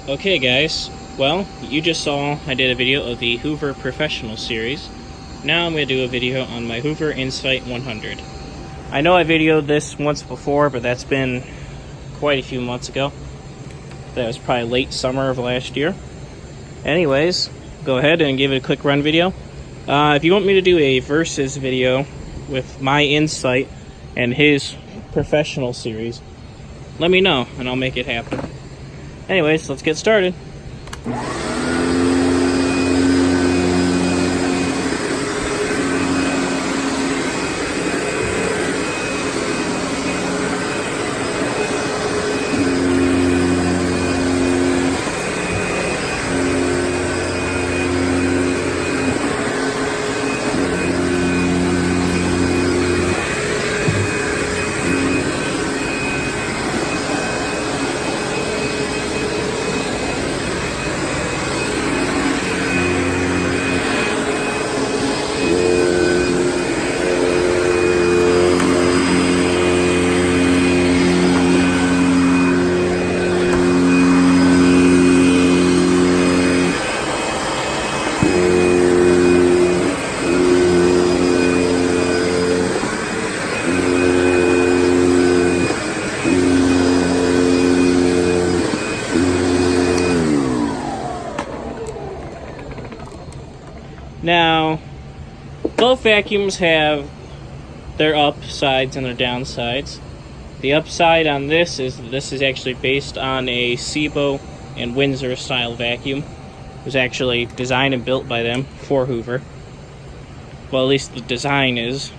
Okay guys, well, you just saw I did a video of the Hoover Professional Series. Now I'm going to do a video on my Hoover Insight 100. I know I videoed this once before, but that's been quite a few months ago. That was probably late summer of last year. Anyways, go ahead and give it a quick run video. If you want me to do a versus video with my Insight and his Professional Series, let me know and I'll make it happen. Anyways, let's get started. Now, both vacuums have their upsides and their downsides. The upside on this is actually based on a SIBO and Windsor style vacuum. It was actually designed and built by them for Hoover. Well, at least the design is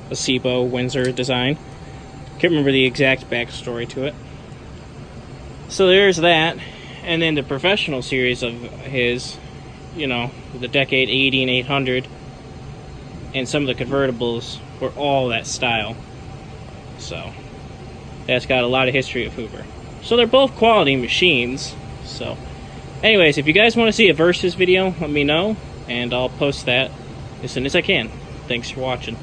a SIBO Windsor design. Can't remember the exact backstory to it. So there's that. And then the Professional Series of his, you know, the Decade 80 and 800, and some of the convertibles were all that style. So that's got a lot of history of Hoover. So they're both quality machines. So anyways, if you guys want to see a versus video, let me know and I'll post that as soon as I can. Thanks for watching.